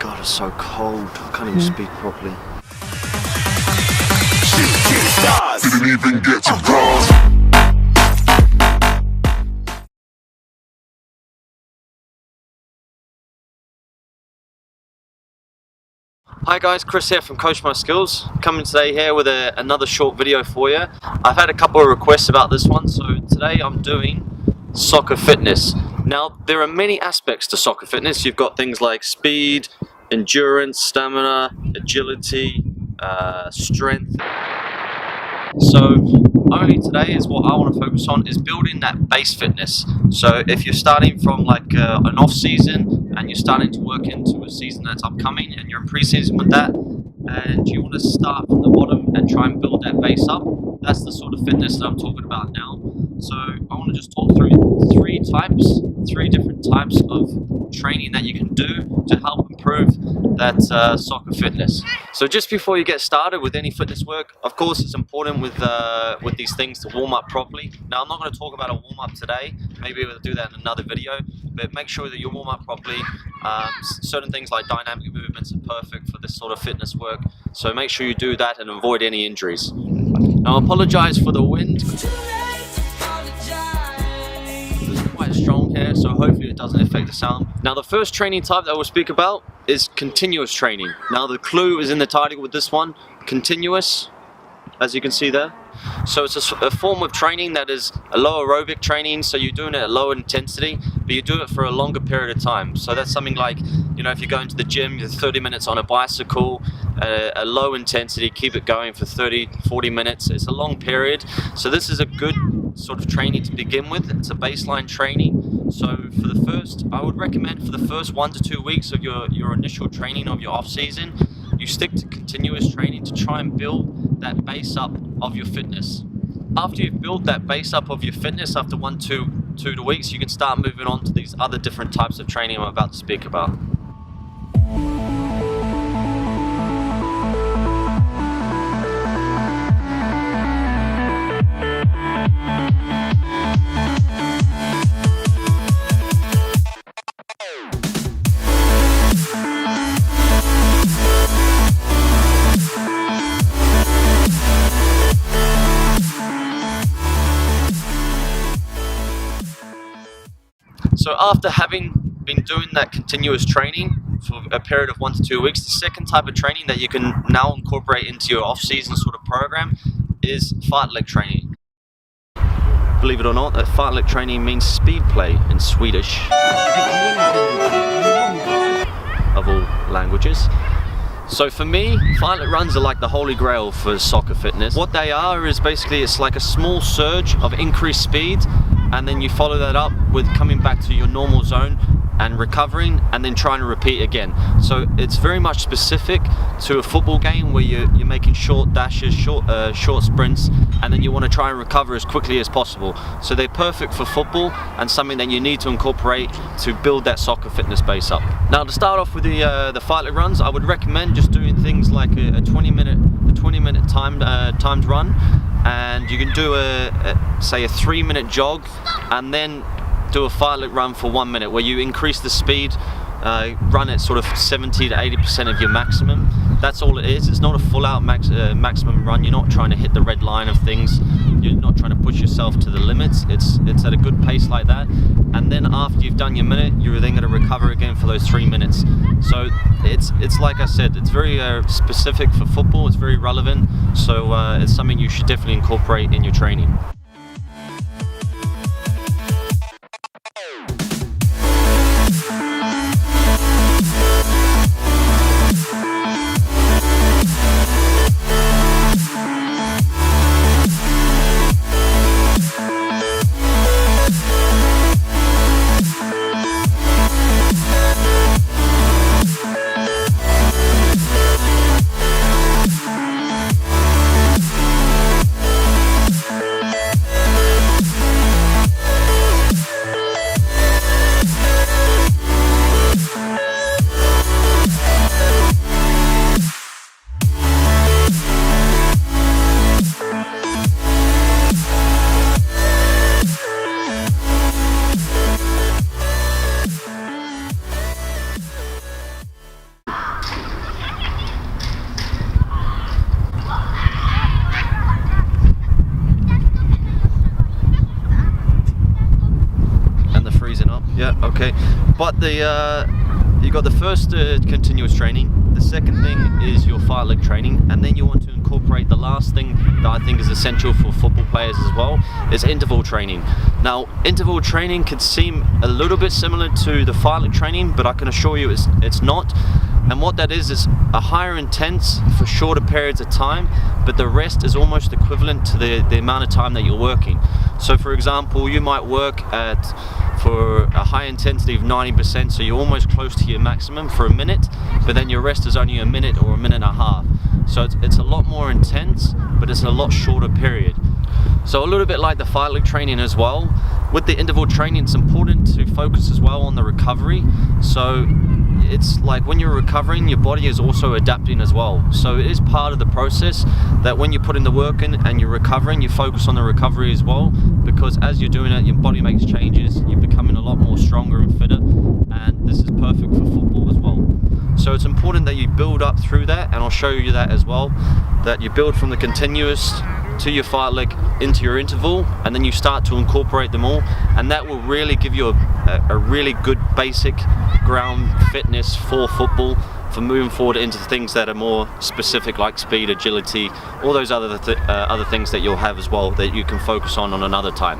God, it's so cold. I can't even speak properly. Didn't even get to cross. Hi guys, Chris here from Coach My Skills. Coming today here with another short video for you. I've had a couple of requests about this one, so today I'm doing soccer fitness. Now, there are many aspects to soccer fitness. You've got things like speed, endurance, stamina, agility, strength. So only today is what I want to focus on is building that base fitness. So if you're starting from like an off season and you're starting to work into a season that's upcoming and you're in pre-season with that and you want to start from the bottom and try and build that base up, that's the sort of fitness that I'm talking about now. So I want to just talk through three different types of training that you can do to help improve that soccer fitness. So just before you get started with any fitness work, of course it's important with these things to warm up properly. Now I'm not going to talk about a warm up today, maybe we'll do that in another video, but make sure that you warm up properly. Certain things like dynamic movements are perfect for this sort of fitness work, so make sure you do that and avoid any injuries. Now I apologize for the wind. It's quite strong here, so hopefully it doesn't affect the sound. Now the first training type that we'll speak about is continuous training. Now the clue is in the title with this one, continuous, as you can see there. So it's a form of training that is a low aerobic training, so you're doing it at low intensity, but you do it for a longer period of time. So that's something like, you know, if you're going to the gym, you're 30 minutes on a bicycle, a low intensity, keep it going for 30-40 minutes. It's a long period, so this is a good sort of training to begin with. It's a baseline training. So for the first, I would recommend for the first 1 to 2 weeks of your initial training of your off season, you stick to continuous training to try and build that base up of your fitness. After you've built that base up of your fitness, after 1 to 2 weeks, you can start moving on to these other different types of training I'm about to speak about. So after having been doing that continuous training for a period of 1 to 2 weeks, the second type of training that you can now incorporate into your off-season sort of program is fartlek training. Believe it or not, that fartlek training means speed play in Swedish, of all languages. So for me, fartlek runs are like the holy grail for soccer fitness. What they are is basically, it's like a small surge of increased speed, and then you follow that up with coming back to your normal zone and recovering and then trying to repeat again. So it's very much specific to a football game where you're making short dashes, short sprints, and then you want to try and recover as quickly as possible. So they're perfect for football and something that you need to incorporate to build that soccer fitness base up. Now to start off with the fartlek runs, I would recommend just doing things like a 20-minute timed run, and you can do say a 3-minute jog and then do a fartlek run for 1 minute where you increase the speed, run at sort of 70 to 80% of your maximum. That's all it is. It's not a full out maximum run. You're not trying to hit the red line of things. You're not trying to push yourself to the limits. It's at a good pace like that. And then after you've done your minute, you're then going to recover again for those 3 minutes. So it's like I said, it's very specific for football. It's very relevant. So it's something you should definitely incorporate in your training. But you got the first continuous training. The second thing is your fartlek training, and then you want to incorporate the last thing that I think is essential for football players as well, is interval training. Now, interval training could seem a little bit similar to the fartlek training, but I can assure you it's not. And what that is a higher intense for shorter periods of time, but the rest is almost equivalent to the amount of time that you're working. So for example, you might work for a high intensity of 90%, so you're almost close to your maximum for a minute, but then your rest is only a minute or a minute and a half. So it's a lot more intense, but it's a lot shorter period. So a little bit like the fartlek training as well, with the interval training it's important to focus as well on the recovery. So it's like when you're recovering, your body is also adapting as well. So it is part of the process that when you put in the work in and you're recovering, you focus on the recovery as well, because as you're doing it, your body makes changes, you're becoming a lot more stronger and fitter, and this is perfect for football as well. So it's important that you build up through that, and I'll show you that as well, that you build from the continuous to your fartlek into your interval, and then you start to incorporate them all, and that will really give you a really good basic ground fitness for football, for moving forward into things that are more specific, like speed, agility, all those other things that you'll have as well that you can focus on another time.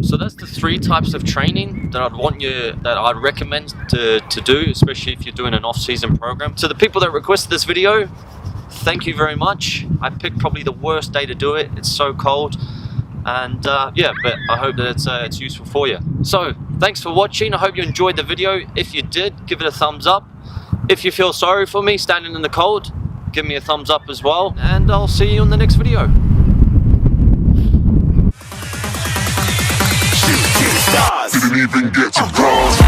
So that's the 3 types of training that I'd recommend to do, especially if you're doing an off-season program. To the people that requested this video, thank you very much. I picked probably the worst day to do it. It's so cold, and yeah, but I hope that it's useful for you. So thanks for watching. I hope you enjoyed the video. If you did, give it a thumbs up. If you feel sorry for me standing in the cold, give me a thumbs up as well, and I'll see you in the next video. Didn't even get to cross.